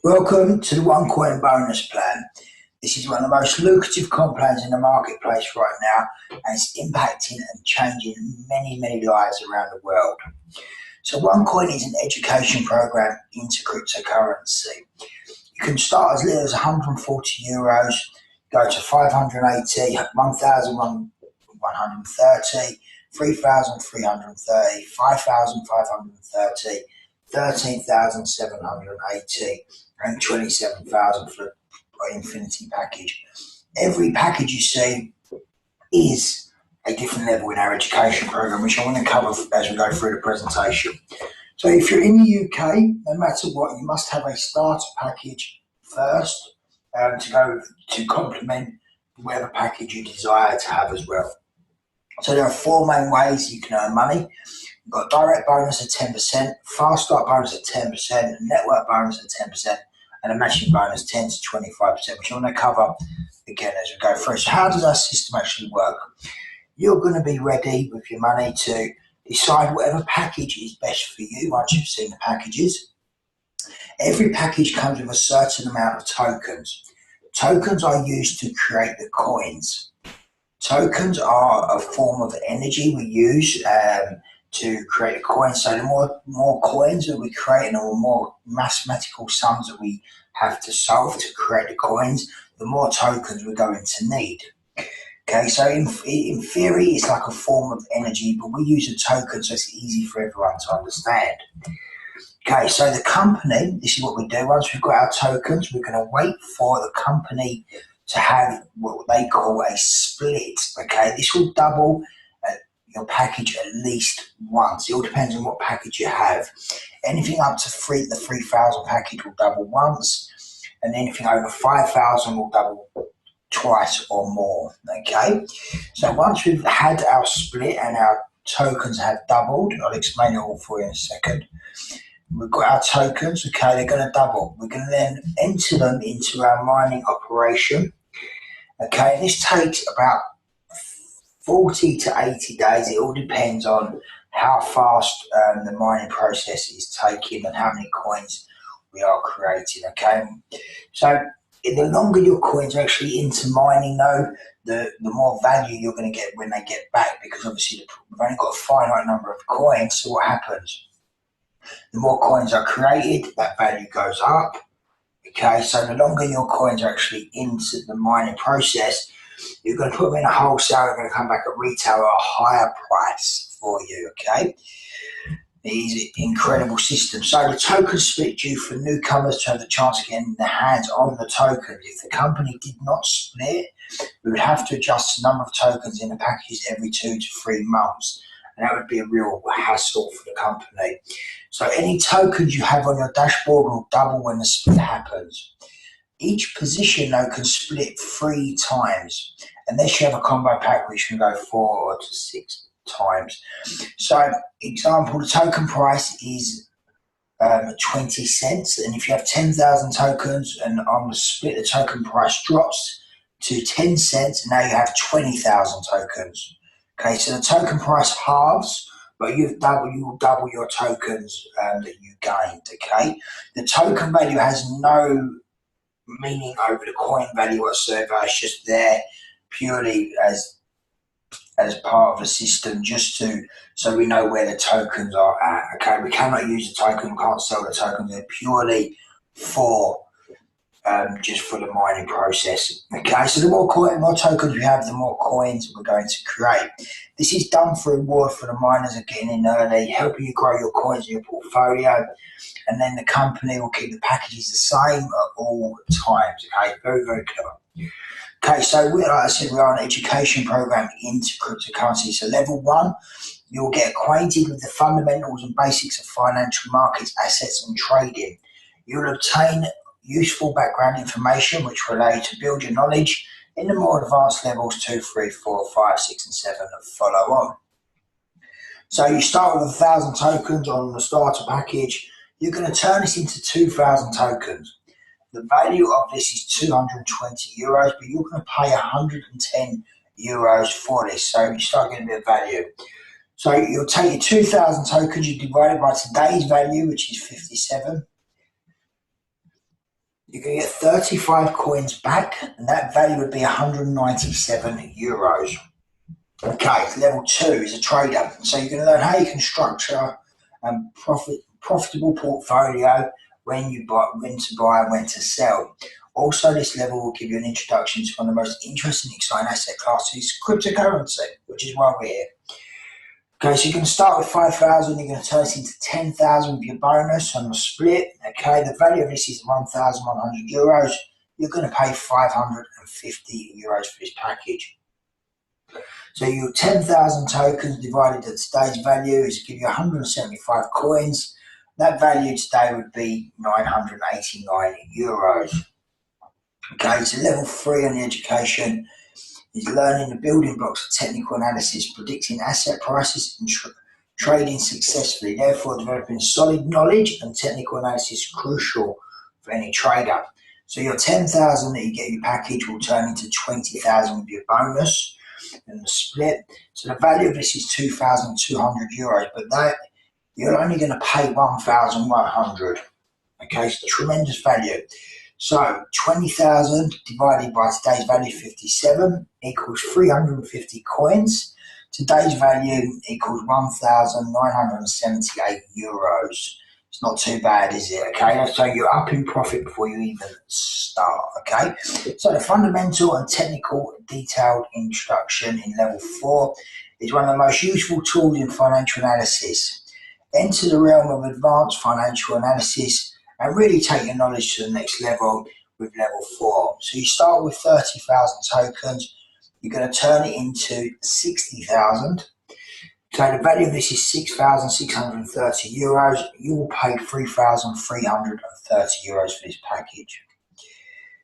Welcome to the ONECOIN bonus plan. This is one of the most lucrative comp plans in the marketplace right now, and it's impacting and changing many lives around the world. So ONECOIN is an education program into cryptocurrency. You can start as little as €140, go to 580, 1,130, 3,330, 5,530, 13,780 and 27,000 for the Infinity package. Every package you see is a different level in our education program, which I want to cover as we go through the presentation. So if you're in the UK, no matter what, you must have a starter package first to complement whatever package you desire to have as well. So there are four main ways you can earn money. You've got direct bonus at 10%, fast start bonus at 10%, network bonus at 10%, and a matching bonus 10 to 25%, which I want to cover again as we go through. So how does our system actually work? You're going to be ready with your money to decide whatever package is best for you once you've seen the packages. Every package comes with a certain amount of tokens. Tokens are used to create the coins. Tokens are a form of energy we use to create a coin. So the more coins that we create and the more mathematical sums that we have to solve to create the coins, the more tokens we're going to need. Okay, so in theory, it's like a form of energy, but we use a token so it's easy for everyone to understand. Okay, so the company, this is what we do. Once we've got our tokens, we're going to wait for the company to have what they call a split. Okay, this will double your package at least once. It all depends on what package you have. Anything up to the 3,000 package will double once, and anything over 5,000 will double twice or more. Okay, so once we've had our split and our tokens have doubled, I'll explain it all for you in a second. We've got our tokens, okay, they're going to double. We're going to then enter them into our mining operation. Okay, this takes about 40 to 80 days. It all depends on how fast the mining process is taking and how many coins we are creating. Okay, so the longer your coins are actually into mining, though, the more value you're going to get when they get back, because obviously we've only got a finite number of coins. So what happens? The more coins are created, that value goes up. Okay, so the longer your coins are actually into the mining process, you're going to put them in a wholesale, they're going to come back at retail at a higher price for you, okay? These incredible systems. So the token split due for newcomers to have the chance of getting their hands on the tokens. If the company did not split, we would have to adjust the number of tokens in the packages every 2 to 3 months. And that would be a real hassle for the company. So any tokens you have on your dashboard will double when the split happens. Each position, though, can split 3 times, unless you have a combo pack which can go 4 to 6 times. So, example, the token price is 20 cents, and if you have 10,000 tokens and on the split, the token price drops to 10 cents, and now you have 20,000 tokens. Okay, so the token price halves, but you will double your tokens that you gained. Okay, the token value has no meaning over the coin value whatsoever. It's just there purely as part of the system, so we know where the tokens are at. Okay, we cannot use the token, we can't sell the tokens. They're purely for just for the mining process. Okay, so the more tokens we have, the more coins we're going to create. This is done for reward for the miners of getting in early, helping you grow your coins in your portfolio, and then the company will keep the packages the same at all times. Okay, very clever. Okay, so like I said, we are an education program into cryptocurrency. So level 1, you'll get acquainted with the fundamentals and basics of financial markets, assets, and trading. You'll obtain useful background information which will allow you to build your knowledge in the more advanced levels 2, 3, 4, 5, 6, and 7 that follow on. So you start with 1,000 tokens on the starter package. You're going to turn this into 2,000 tokens. The value of this is €220, but you're going to pay €110 for this. So you start getting a bit of value. So you'll take your 2,000 tokens, you divide it by today's value, which is 57. you're going to get 35 coins back, and that value would be 197 euros. Okay, level 2 is a trader. So you're going to learn how you can structure a profitable portfolio, when to buy and when to sell. Also, this level will give you an introduction to one of the most interesting and exciting asset classes, cryptocurrency, which is why we're here. Okay, so you're going to start with 5,000, you're going to turn this into 10,000 with your bonus on the split. Okay, the value of this is 1,100 euros. You're going to pay 550 euros for this package. So your 10,000 tokens divided at today's value is give you 175 coins. That value today would be 989 euros. Okay, so level 3 on the education is learning the building blocks of technical analysis, predicting asset prices and trading successfully. Therefore, developing solid knowledge and technical analysis is crucial for any trader. So your 10,000 that you get your package will turn into 20,000 with your bonus and the split. So the value of this is 2,200 euros, but that you're only going to pay 1,100. Okay, so tremendous value. So 20,000 divided by today's value 57 equals 350 coins. Today's value equals 1,978 euros. It's not too bad, is it? Okay, so you're up in profit before you even start. Okay, so the fundamental and technical detailed introduction in level 4 is one of the most useful tools in financial analysis. Enter the realm of advanced financial analysis and really take your knowledge to the next level with level 4. So you start with 30,000 tokens. You're going to turn it into 60,000. So the value of this is 6,630 euros. You will pay 3,330 euros for this package.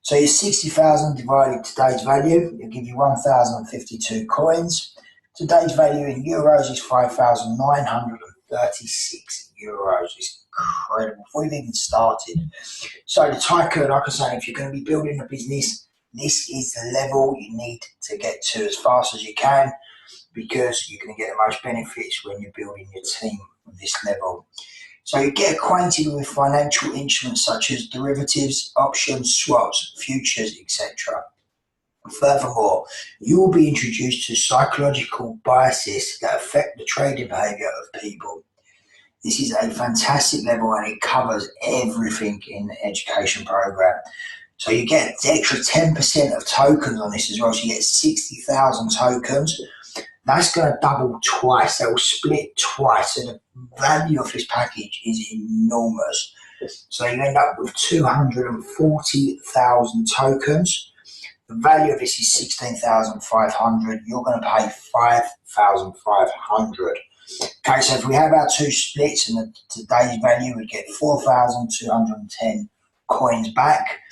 So your 60,000 divided today's value will give you 1,052 coins. Today's value in euros is 5,936 euros. It's incredible before you've even started. So the tycoon, like I say, if you're going to be building a business, this is the level you need to get to as fast as you can, because you're going to get the most benefits when you're building your team at this level. So you get acquainted with financial instruments such as derivatives, options, swaps, futures, etc. Furthermore, you will be introduced to psychological biases that affect the trading behavior of people. This is a fantastic level and it covers everything in the education program. So you get the extra 10% of tokens on this as well. So you get 60,000 tokens. That's going to double twice. That will split twice. So the value of this package is enormous. So you end up with 240,000 tokens. The value of this is 16,500. You're going to pay 5,500. Okay, so if we have our two splits and today's value, we get 4,210 coins back.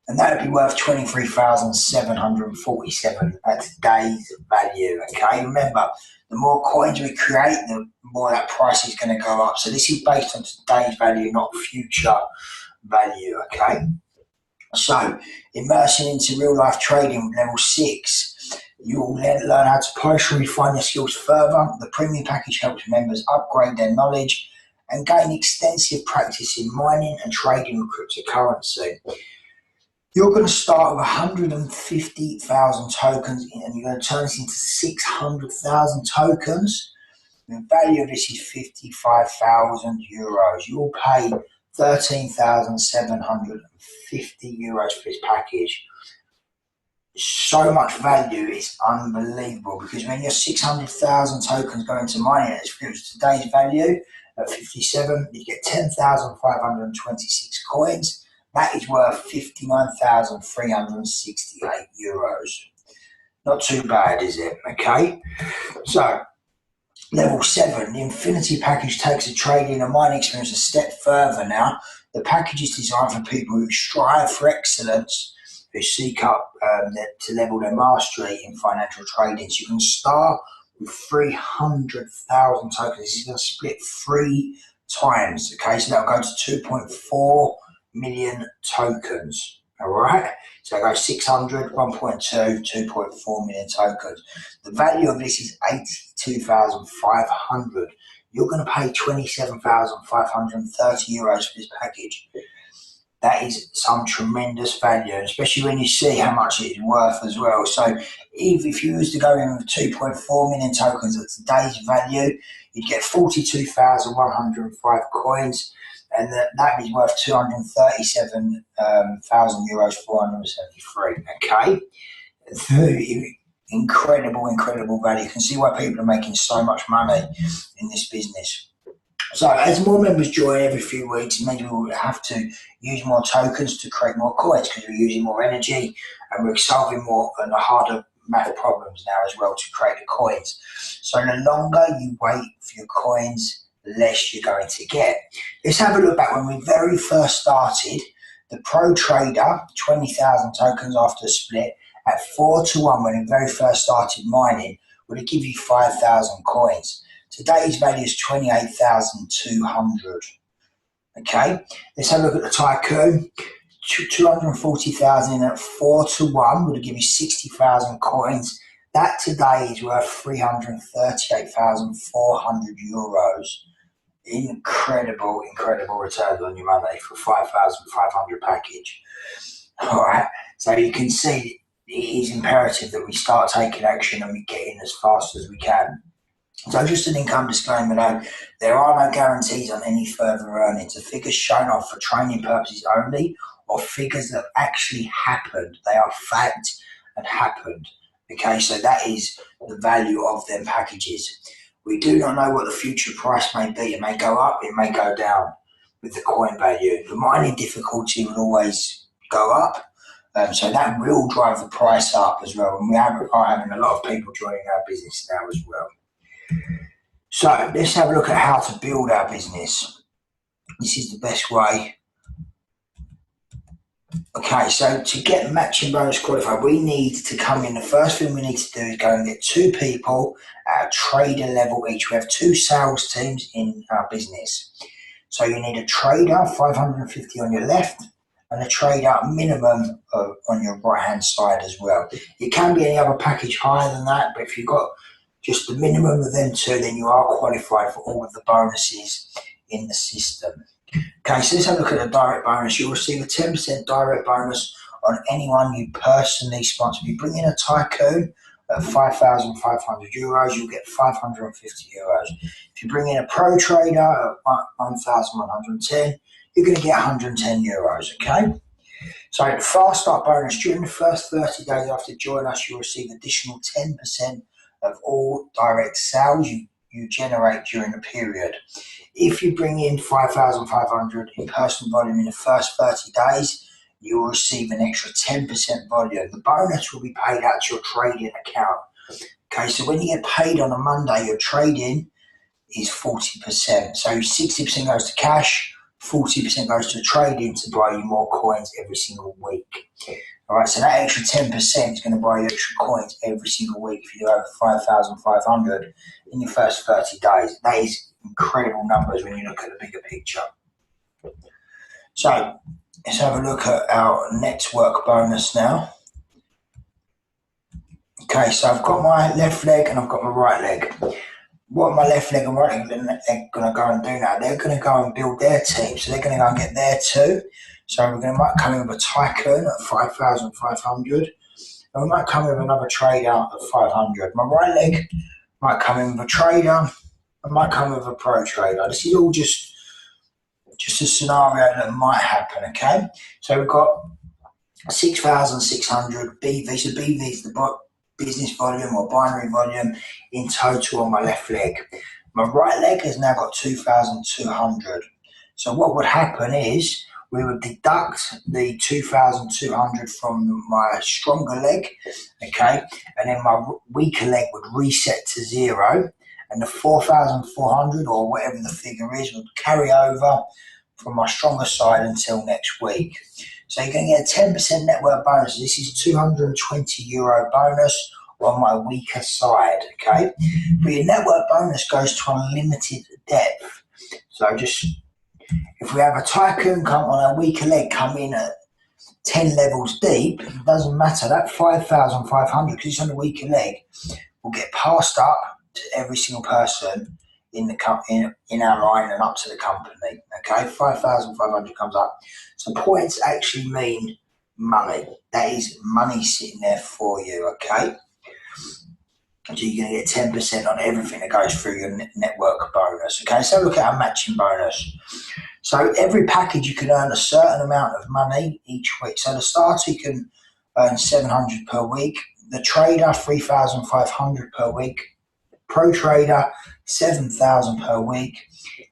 And that would be worth 23,747 at today's value. Okay, remember, the more coins we create, the more that price is going to go up. So this is based on today's value, not future value. Okay, so immersing into real life trading, level 6, you will then learn how to polish and refine your skills further. The premium package helps members upgrade their knowledge and gain extensive practice in mining and trading with cryptocurrency. You're going to start with 150,000 tokens and you're going to turn this into 600,000 tokens. The value of this is 55,000 euros. You'll pay 13,750 euros for this package. So much value, it's unbelievable, because when your 600,000 tokens go into mining at today's value at 57, you get 10,526 coins. That is worth 59,368 euros. Not too bad, is it? Okay. So, level 7, the Infinity package takes the trading and mining experience a step further now. The package is designed for people who strive for excellence, who seek up to level their mastery in financial trading. So you can start with 300,000 tokens. This is going to split 3 times. Okay, so that'll go to 2.4 million tokens. All right, so I go 600, 1.2, 2.4 million tokens. The value of this is 82,500. You're going to pay 27,530 euros for this package. that is some tremendous value, especially when you see how much it is worth as well. So if you was to go in with 2.4 million tokens at today's value, you'd get 42,105 coins, and that is worth 237,000 euros, 473. Okay, incredible value. You can see why people are making so much money in this business. So as more members join every few weeks, it means we will have to use more tokens to create more coins because we're using more energy and we're solving more and harder math problems now as well to create the coins. So the longer you wait for your coins, the less you're going to get. Let's have a look back when we very first started. The Pro Trader, 20,000 tokens after the split, at 4-1 when we very first started mining, would have given you 5,000 coins. Today's value is 28,200. Okay, let's have a look at the Tycoon. 240,000 at 4-1 would have given you 60,000 coins. That today is worth 338,400 euros. Incredible returns on your money for 5,500 package. All right, so you can see it is imperative that we start taking action and we get in as fast as we can. So just an income disclaimer though, there are no guarantees on any further earnings. The figures shown are for training purposes only, or figures that actually happened. They are fact and happened. Okay, so that is the value of them packages. We do not know what the future price may be. It may go up, it may go down with the coin value. The mining difficulty will always go up. So that will drive the price up as well. And we are having a lot of people joining our business now as well. So let's have a look at how to build our business. This is the best way. Okay, so to get matching bonus qualified, we need to come in. The first thing we need to do is go and get 2 people at a trader level each. We have 2 sales teams in our business. So you need a trader, 550 on your left, and a trader minimum on your right hand side as well. It can be any other package higher than that, but if you've got just the minimum of them 2, then you are qualified for all of the bonuses in the system. Okay, so let's have a look at the direct bonus. You'll receive a 10% direct bonus on anyone you personally sponsor. If you bring in a Tycoon at 5,500 euros, you'll get 550 euros. If you bring in a Pro Trader at 1,110, you're going to get 110 euros, okay? So the fast start bonus, during the first 30 days after joining us, you'll receive additional 10% of all direct sales you generate during the period. If you bring in 5,500 in personal volume in the first 30 days, you will receive an extra 10% volume. The bonus will be paid out to your trading account. Okay, so when you get paid on a Monday, your trading is 40%. So 60% goes to cash, 40% goes to trading to buy you more coins every single week. All right, so that extra 10% is going to buy you extra coins every single week if you do over 5,500 in your first 30 days. That is incredible numbers when you look at the bigger picture. So let's have a look at our network bonus now. Okay, so I've got my left leg and I've got my right leg. What my left leg and right leg are going to go and do now, they're going to go and build their team. So they're going to go and get their 2. So we're going to come in with a Tycoon at 5,500. And we might come in with another trader at 500. My right leg might come in with a trader. I might come in with a Pro Trader. This is all just a scenario that might happen, okay? So we've got 6,600 BV. So BV is the business volume or binary volume in total on my left leg. My right leg has now got 2,200. So what would happen is we would deduct the 2,200 from my stronger leg, okay, and then my weaker leg would reset to 0, and the 4,400 or whatever the figure is would carry over from my stronger side until next week. So you're going to get a 10% network bonus. This is €220 bonus on my weaker side, okay? But your network bonus goes to unlimited depth. So just, if we have a Tycoon come on a weaker leg come in at 10 levels deep, it doesn't matter. That 5,500, because it's on the weaker leg, will get passed up to every single person in the in our line and up to the company. Okay, 5,500 comes up. So points actually mean money. That is money sitting there for you. Okay. So you're going to get 10% on everything that goes through your network bonus. Okay, so look at our matching bonus. So every package you can earn a certain amount of money each week. So the starter you can earn 700 per week. The trader 3,500 per week. Pro trader 7,000 per week.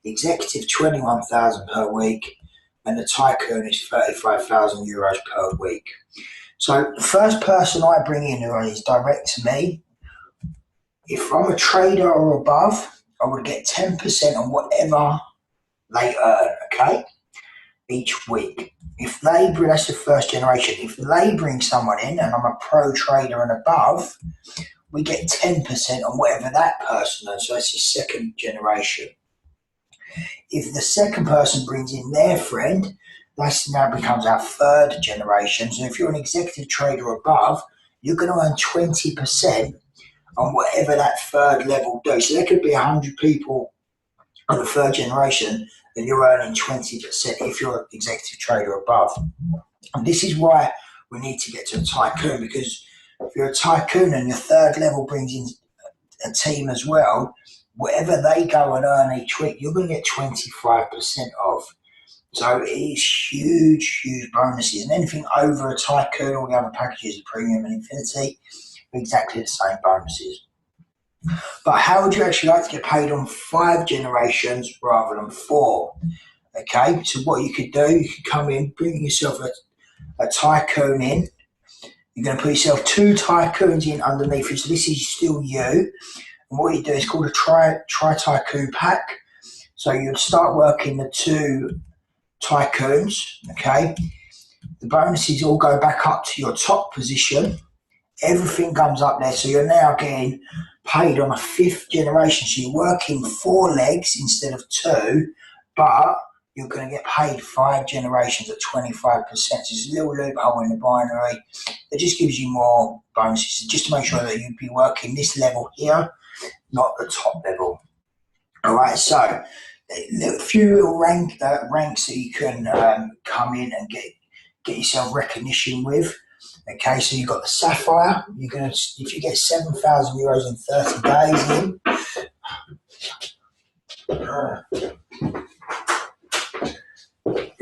Executive 21,000 per week. And the tycoon is 35,000 euros per week. So the first person I bring in who is direct to me, if I'm a trader or above, I would get 10% on whatever they earn, okay, each week. If they bring, that's the first generation. If they bring someone in and I'm a pro trader and above, we get 10% on whatever that person earns. So that's the second generation. If the second person brings in their friend, that now becomes our third generation. So if you're an executive trader above, you're going to earn 20% on whatever that third level does. So there could be 100 people on the third generation, and you're earning 20% if you're an executive trader above. And this is why we need to get to a tycoon, because if you're a tycoon and your third level brings in a team as well, whatever they go and earn each week, you're going to get 25% of. So it is huge, huge bonuses. And anything over a tycoon, all the other packages, premium and infinity, exactly the same bonuses. But how would you actually like to get paid on 5 generations rather than 4? Okay, so what you could do, you could come in, bring yourself a tycoon in. You're going to put yourself 2 tycoons in underneath you. So this is still you. And what you do is called a tri tycoon pack. So you'd start working the 2 tycoons. Okay, the bonuses all go back up to your top position. Everything comes up there, so you're now getting paid on a 5th generation. So you're working 4 legs instead of 2, but you're going to get paid 5 generations at 25%. So it's a little loophole in the binary. It just gives you more bonuses, just to make sure that you'd be working this level here, not the top level. All right, so a few little ranks that you can come in and get yourself recognition with. Okay, so you've got the Sapphire. You're gonna, if you get 7,000 euros in 30 days in.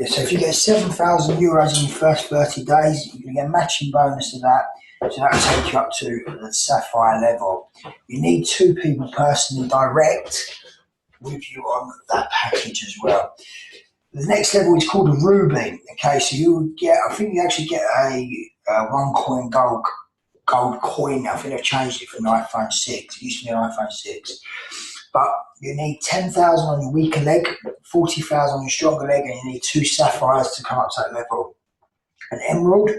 So if you get 7,000 euros in the first 30 days, you're gonna get a matching bonus to that. So that'll take you up to the Sapphire level. You need 2 people personally direct with you on that package as well. The next level is called a Ruby. Okay, so you get, I think you actually get a ONECOIN gold coin now. I think they've changed it from the iPhone 6. It used to be an iPhone 6. But you need 10,000 on your weaker leg, 40,000 on your stronger leg, and you need 2 sapphires to come up to that level. An emerald,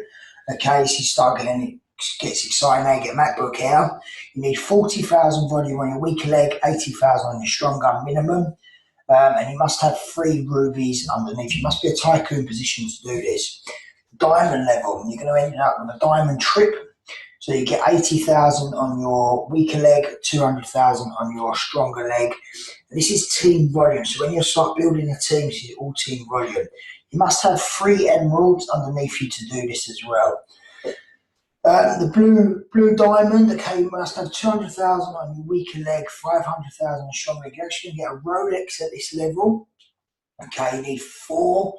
okay, so you start getting, gets exciting now, you get MacBook Air. You need 40,000 volume on your weaker leg, 80,000 on your stronger minimum. And you must have 3 rubies underneath. You must be a tycoon position to do this. Diamond level, you're going to end up with a diamond trip. So you get 80,000 on your weaker leg, 200,000 on your stronger leg. And this is team volume. So when you start building a team, this is all team volume. You must have 3 emeralds underneath you to do this as well. The blue diamond, okay, you must have 200,000 on your weaker leg, 500,000 on your strong leg. You're actually going to get a Rolex at this level. Okay, you need 4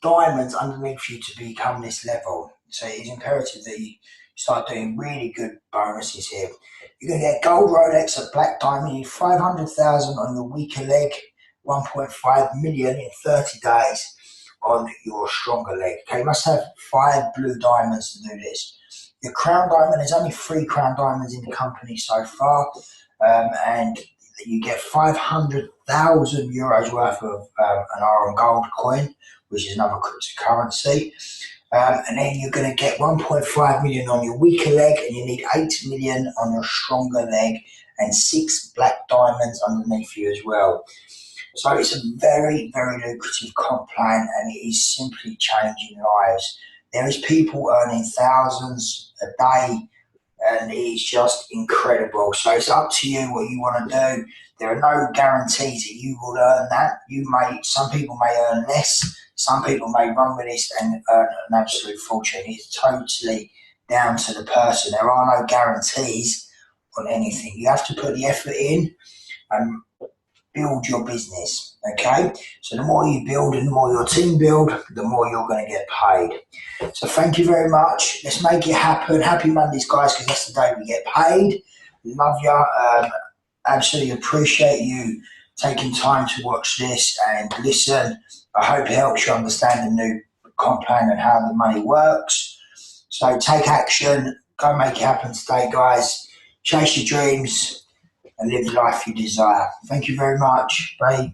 diamonds underneath you to become this level. So it is imperative that you start doing really good bonuses here. You're going to get gold Rolex at black diamond. You need 500,000 on your weaker leg, 1.5 million in 30 days on your stronger leg. Okay, you must have 5 blue diamonds to do this. Your crown diamond, there's only 3 crown diamonds in the company so far, and you get 500,000 euros worth of an iron gold coin, which is another cryptocurrency. And then you're going to get 1.5 million on your weaker leg, and you need 8 million on your stronger leg, and 6 black diamonds underneath you as well. So it's a very, very lucrative comp plan, and it is simply changing lives. There is people earning thousands a day and it's just incredible. So it's up to you what you want to do. There are no guarantees that you will earn that. Some people may earn less. Some people may run with this and earn an absolute fortune. It's totally down to the person. There are no guarantees on anything. You have to put the effort in and build your business. Okay? So the more you build and the more your team build, the more you're going to get paid. So thank you very much. Let's make it happen. Happy Mondays, guys, because that's the day we get paid. Love you. Absolutely appreciate you taking time to watch this and listen. I hope it helps you understand the new comp plan and how the money works. So take action. Go make it happen today, guys. Chase your dreams and live the life you desire. Thank you very much. Bye.